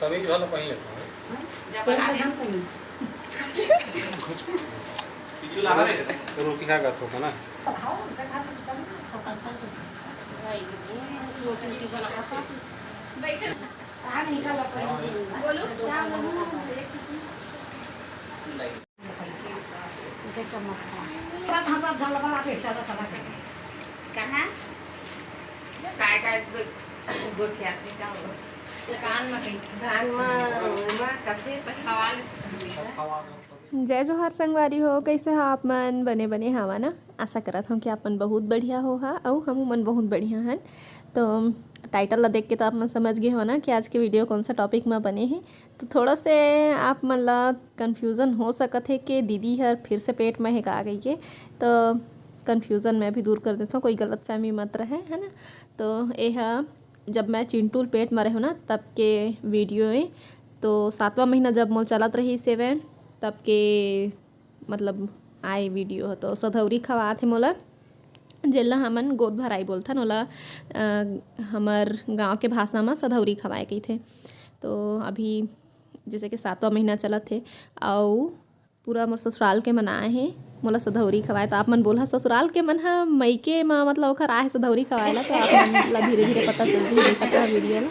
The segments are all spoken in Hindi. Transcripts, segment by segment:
कभी भी वाला पहले पिछला हरे तो रोटी खा का थोड़ा ना बोलो कहाँ काय काय गोठी आते का हो कान में कथे खवा जय जोहार संगवारी हो, कैसे हो आप मन? बने बने हवा ना। आशा करत हूँ कि आप मन बहुत बढ़िया हो हा और हम मन बहुत बढ़िया हैं। तो टाइटल ला देख के तो आप मन समझ गए हो ना कि आज के वीडियो कौन सा टॉपिक में बने हैं। तो थोड़ा से आप मन ला कन्फ्यूज़न हो सकत है कि दीदी हर फिर से पेट में है का गई है। तो कन्फ्यूज़न मैं भी दूर कर देता हूँ, कोई गलत फहमी मत रहे, है ना। तो यह जब मैं चिंटू पेट में रहे ना तब के वीडियो है। तो 7वां महीना जब मोल चलत रही सेवे तब के मतलब आए वीडियो हो। तो सधौरी खवा थे मोला, जेला हमन गोद भराई बोलथन, ओला हमर गांव के भाषा में सधौरी खवाए कही थे। तो अभी जैसे कि 7वां महीना चलत थे और पूरा मोर ससुराल के मन आए हैं मोला सधौरी खवाए। तो आप मन बोला ससुराल के मन हा मईके में मतलब ओखर आए सधौरी खवाए ला। तो आप मन ला धीरे धीरे पता चल रही है वीडियो ला।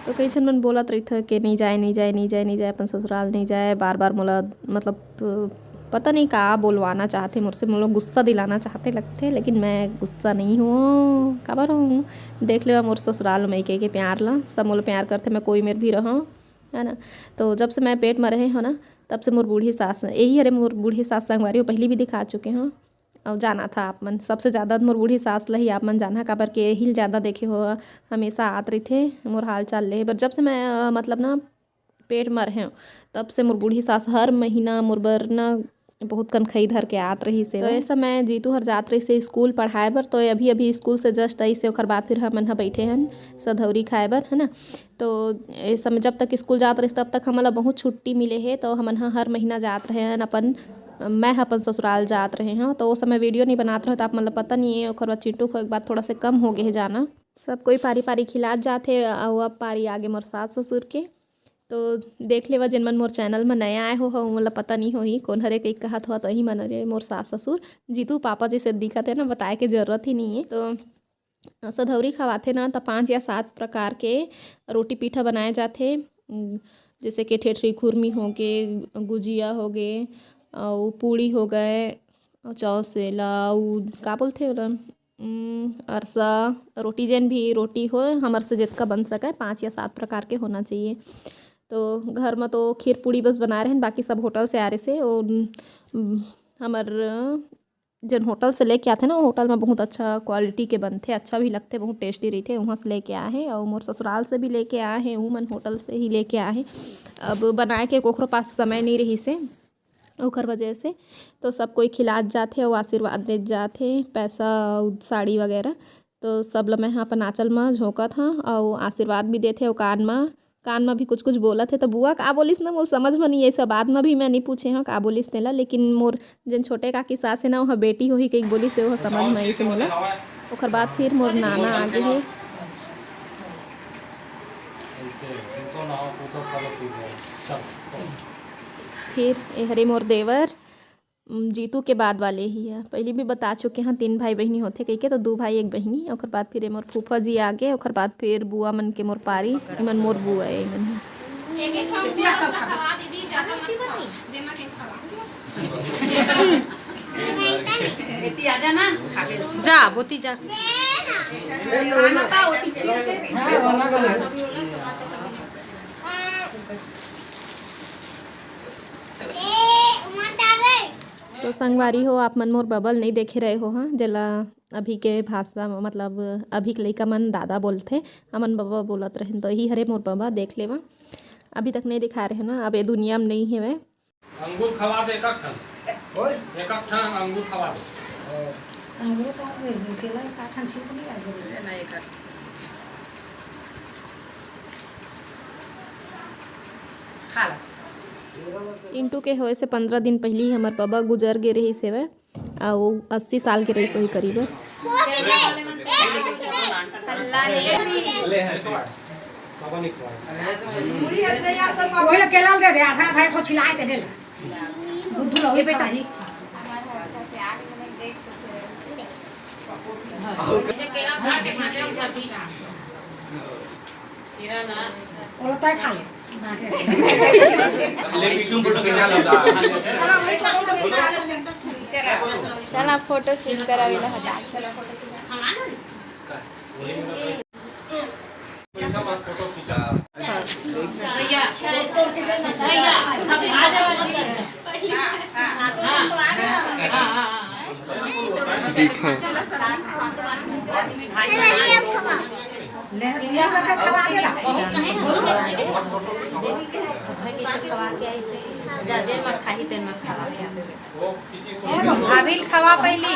तो कई जन मन बोलत रही था कि नहीं जाए अपन ससुराल नहीं जाए, बार बार मोला मतलब पता नहीं का बोलवाना चाहते मुझसे, मोला गुस्सा दिलाना चाहते लगते। लेकिन मैं गुस्सा नहीं हूँ, खबर हूँ। देख ले मोर ससुराल में के प्यार ला, सब मोला प्यार करते, मैं कोई मेर भी रहूँ, है ना। तो जब से मैं पेट में रहे हो ना तब से मोर बूढ़ी सास, यही अरे मोर बूढ़ी सास संगवारी हो पहले भी दिखा चुके हैं और जाना था आप मन। सबसे ज़्यादा मोर बूढ़ी सास ला ही आप मन जाना काबर के यही ज़्यादा देखे हो, हमेशा आत रही थे मोर हाल चाल ले। पर जब से मैं मतलब ना पेट में रहे तब से मोर बूढ़ी सास हर महीना मोर बर ना बहुत कनखई धर के आत रही से। तो ऐसा मैं जीतू हर जात रही से स्कूल पढ़ाए बर। तो अभी स्कूल से जस्ट आई से ओखर बाद फिर हमन ह बैठे हन सधौरी खाए बर, है ना। तो ऐसा में जब तक स्कूल जात रही तब तक हमला बहुत छुट्टी मिले है। तो हमन हर महीना जात रहे हैं अपन, मैं अपन ससुराल जात रहे हैं। तो वो समय वीडियो नहीं बनाते रहे तो आप मतलब पता नहीं है। और बाद चिंटू को एक बार थोड़ा से कम हो गए है जाना, सब कोई पारी पारी खिलात जाते और अब पारी आगे मोर सास ससुर के। तो देख लेवा जिन मन मोर चैनल में नया आए हो मतलब पता नहीं हो ही कौन हरे कई कहत हो, तो ही मन अरे मोर सास ससुर जीतू पापा जैसे दिखत है ना, बताए के जरूरत ही नहीं है। तो सधौरी खवाते ना तो 5 या 7 प्रकार के रोटी पीठा बनाए जाते, जैसे कि ठेठरी खुरमी हो गए, गुजिया हो गए और पूड़ी हो गए, चौसेला का बोलते अरसा रोटी, जैन भी रोटी हो हमर से जितना बन सके 5 या 7 प्रकार के होना चाहिए। तो घर में तो खीर पूड़ी बस बना रहे हैं, बाकी सब होटल से आ रहे से। और हमार जन होटल से लेके आते ना, होटल में बहुत अच्छा क्वालिटी के बनते, अच्छा भी लगते, बहुत टेस्टी रहते, वहाँ से लेके आए हैं। और मोर ससुराल से भी लेके आए हैं, वो मन होटल से ही लेके आए हैं। अब बनाए के कोखरो पास समय नहीं रही से ओखर वजह से। तो सब कोई खिलात जाते और आशीर्वाद दे जाते, पैसा साड़ी वगैरह। तो सब लोग मैं अपन आँचल में झोंकत हाँ और आशीर्वाद भी देते और कान में भी कुछ कुछ बोला थे। तो बुआ का बोलिस ना मोर समझ में नहीं, ऐसा बाद में भी मैं नहीं पूछे हाँ का बोलिस तेला। लेकिन मोर जन छोटे काकी सास है ना वह बेटी हो ही कई बोलिस से, वह समझ में आई से मोला। ओखर बाद फिर मोर नाना आगे है, फिर हरे मोर देवर जीतू के बाद वाले ही है। पहले भी बता चुके हैं 3 भाई बहनी होते कही के, तो 2 भाई 1 बहनी। और बाद फिर मोर फूफा जी आगे, और बाद फिर बुआ मन के मोर पारी, मन मोर बुआ है मन जा बोती जा तो संगवारी हो आप मन मोर बबल नहीं देखे रहे हो हाँ, जला अभी के भाषा मतलब अभी के लइका मन दादा बोलते, हमन बाबा बोलत रहे। तो यही हरे मोर बाबा देख लेवा, अभी तक नहीं दिखा रहे ना, अब ये दुनिया में नहीं है। वे अंगूर खवा दे, एक ठन अंगूर खवा दे। अंगूर खवा दे केला का ठन छिप नहीं आ ना एक खा ला। इंटू के होए से 15 दिन पहले हमार बाबा गुजर गे रही से, वे और 80 साल के रही सोई करीब। अल्लाह ने ले है तो बाबा निकला वही लोग केला दे दे आधा आधा को छिलाए दे दे दूध रहो बेटा जी वो तो खा ले ले पिछुम फोटो खिंचा लगा चला फोटो शूट करावेला हजार चला फोटो फोटो खिंचा भैया भैया आ जाओ ले लिया करके खवा देला भाभी खवा पहली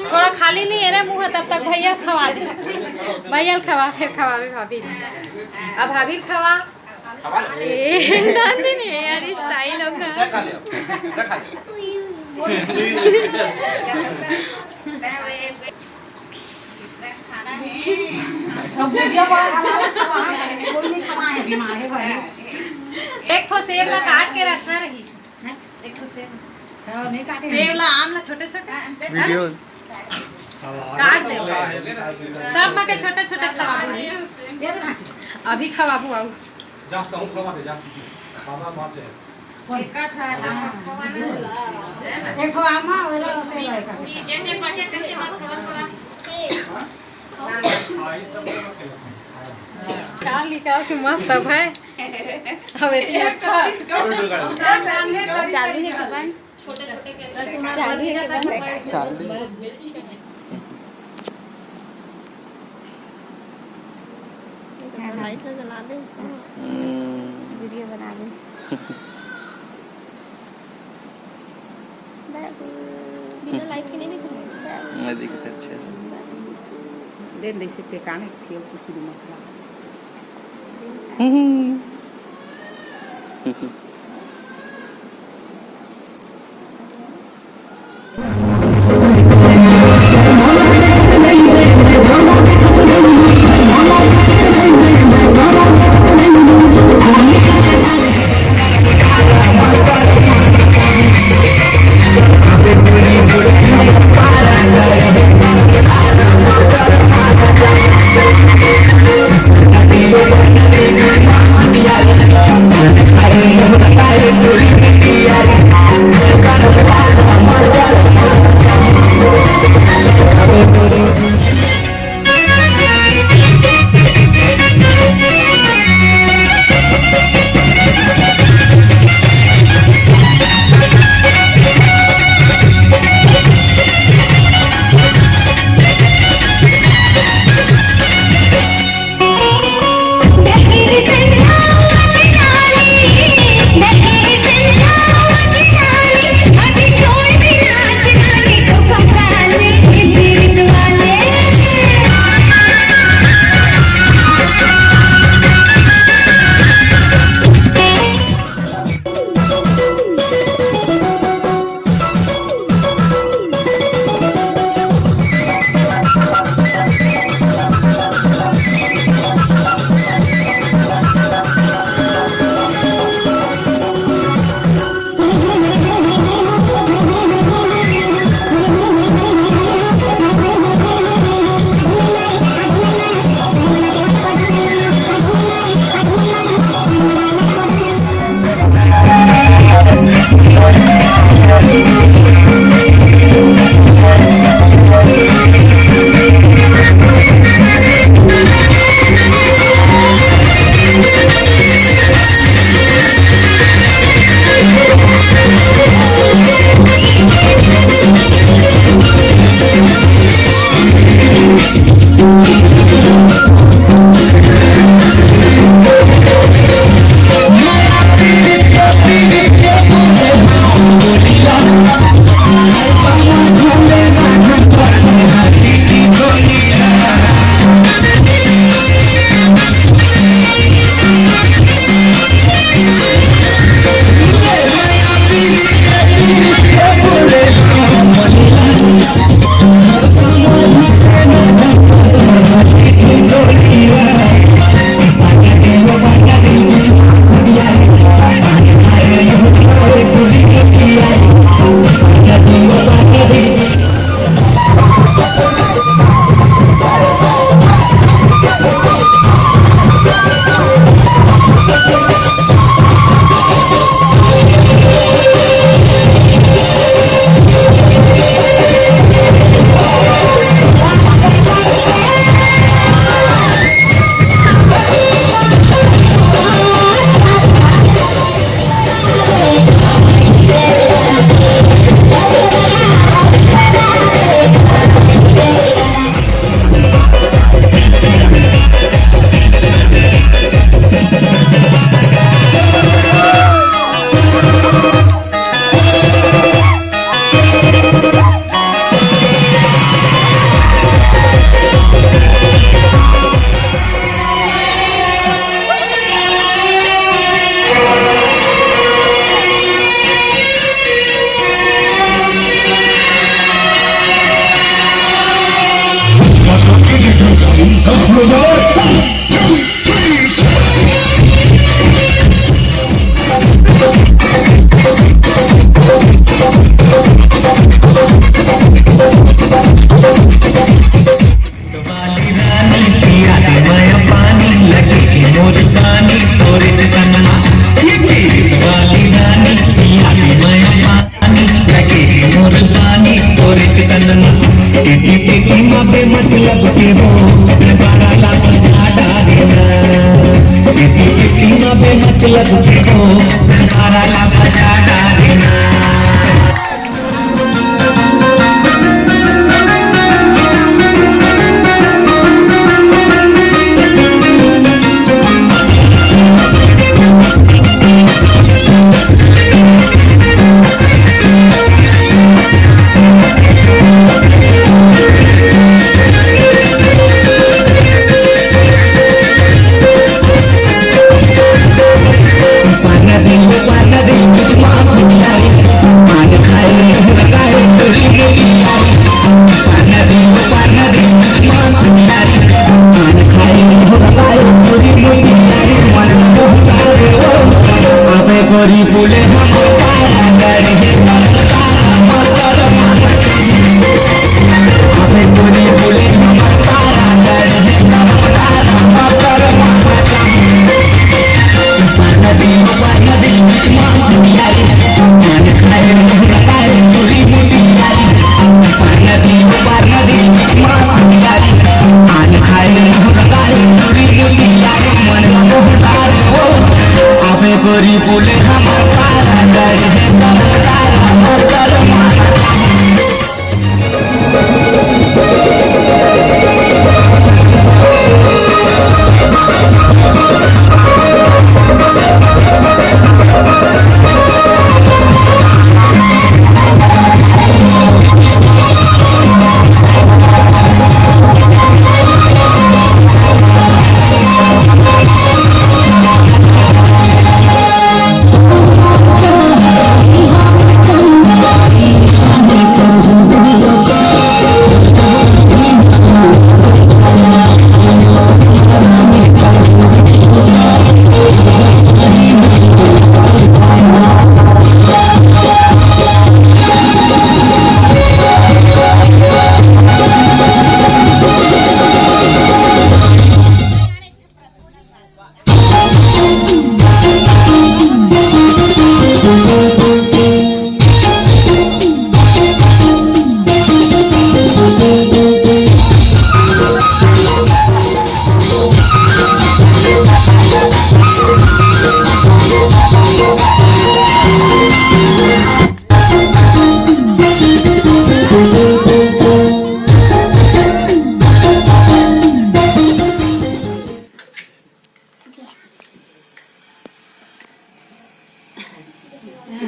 थोड़ा खाली नहीं है ना मुँह तब तक भैया खवा दे भैया खवा फिर खवावे भाभी अब भाभी खवा नहीं है यार स्टाइल होगा अब भुजिया बड़ा वाला खवा है कोई नहीं खाना है बीमार है भाई एक ठो सेब ला काट के रखना रही एक ठो सेब तो नहीं काटे सेब ला आम ला छोटे छोटे काट दे सब में के छोटे छोटे खवाबू दे दे नाची अभी खवाबू आऊ जा कहूं खवा दे जा बाबा मां से एक ठो आमा वाला से लाए का जे पाचे तेते मत थोड़ा थोड़ा आई सब क्या लिखा कि मस्त है भाई अब इतना अच्छा चालू है कबान चालू है लाइट जला दे वीडियो बना दे बिना लाइट के नहीं दिख रहा मैं दिखता अच्छे से दे दे से ते काने थियो कुछ भी I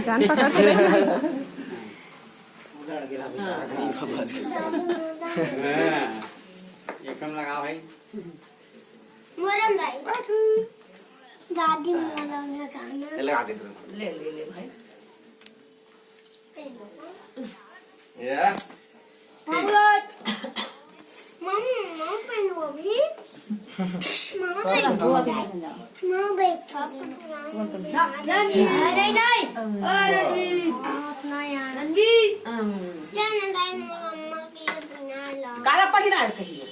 जान पकड़ के बैठ गई। ये कम लगा भाई मोरम दादी मोरम लगाना लगा दे ले ले ले भाई ये मम्मा पहनो अभी मम्मा बैठा नहीं नहीं अरे अपना यार रणवीर चल ना गाय मम्मा की बना ला काला पहिरा है कहियो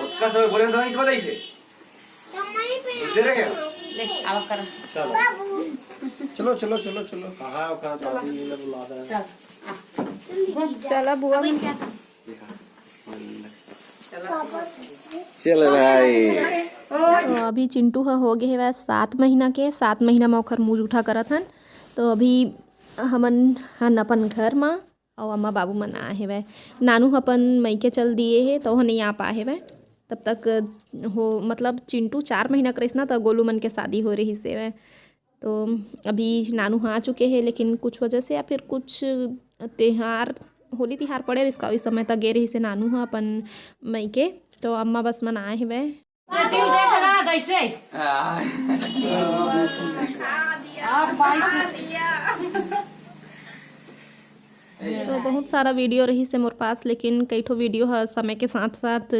उसका सब बोले तो इस बताइए से मम्मा पे दूसरे रे क्या ले आओ कर चलो चलो चलो चलो कहां दादी ने बुला रहा है चल चला बुआ चल भाई तो अभी चिंटू हो गए है 7 महीना के 7 महीना में ओखर मुँह उठा करत हन। तो अभी हमन हन अपन घर में और अम्मा बाबू मन आए हेवै। नानू अपन मईके चल दिए है तो नहीं आ पाए हेवै। तब तक हो मतलब चिंटू 4 महीना करिस ना तो गोलू मन के शादी हो रही से। तो अभी नानू आ चुके हैं लेकिन कुछ वजह से या फिर कुछ त्योहार होली तिहार पड़े इसका इस समय तक गे रही से नानू है अपन मईके। तो अम्मा बस मन आए हेवै। दिल देख रहा कैसे तो बहुत सारा वीडियो रही से मोर पास, लेकिन कई ठो वीडियो ह समय के साथ साथ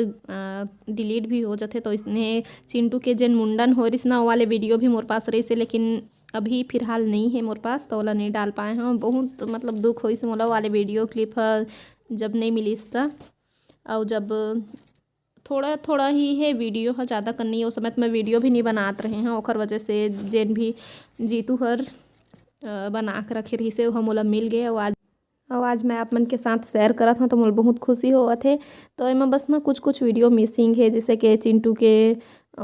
डिलीट भी हो जाते। तो इसने चिंटू के जेन मुंडन हो रही ना, वो वाले वीडियो भी मोर पास रही से, लेकिन अभी फिलहाल नहीं है मोर पास, तो वाला नहीं डाल पाए हैं। बहुत मतलब दुख हो इस मोला वाले वीडियो क्लिप है जब नहीं मिली इसका। और जब थोड़ा थोड़ा ही है वीडियो है, ज़्यादा करनी है उस समय तो मैं वीडियो भी नहीं बनात रहे हैं। ओखर वजह से जेन भी जीतू हर बना के रखे रही से वो मोला मिल गए। और आज मैं आप मन के साथ शेयर करत हूँ तो मोला बहुत खुशी होवत है। तो एમાં बस ना कुछ कुछ वीडियो मिसिंग है, जैसे कि चिंटू के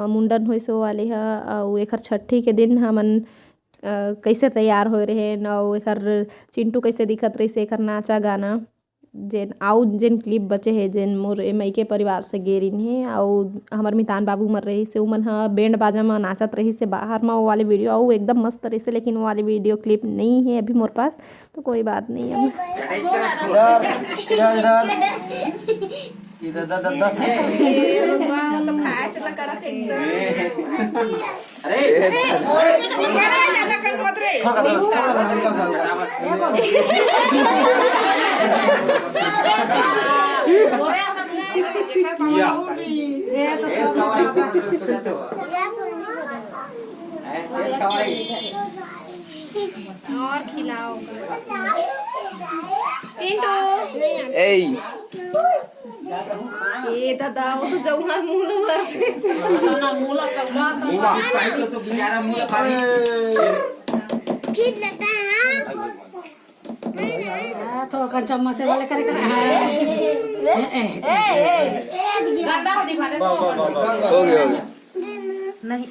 मुंडन होइस वो वाले है, और एकर छठी के दिन हमन कैसे तैयार हो रहे न, और एकर चिंटू कैसे दिखत रही से, एकर नाचा गाना जेन जेन क्लिप बचे है जेन मोर मईके परिवार से गेरिन है। और हमार मितान बाबू मर रही से उमन ह बैंड बाजा में नाचत रही से बाहर में, वो वाले वीडियो और एकदम मस्त रही से, लेकिन वो वाले वीडियो क्लिप नहीं है अभी मोर पास। तो कोई बात नहीं है। और खिलाओ चिंटू। ये दादा वो तो जौहर मुंह ठीक लगता है हाँ? तो चम्मच से वाले करे हो गया। नहीं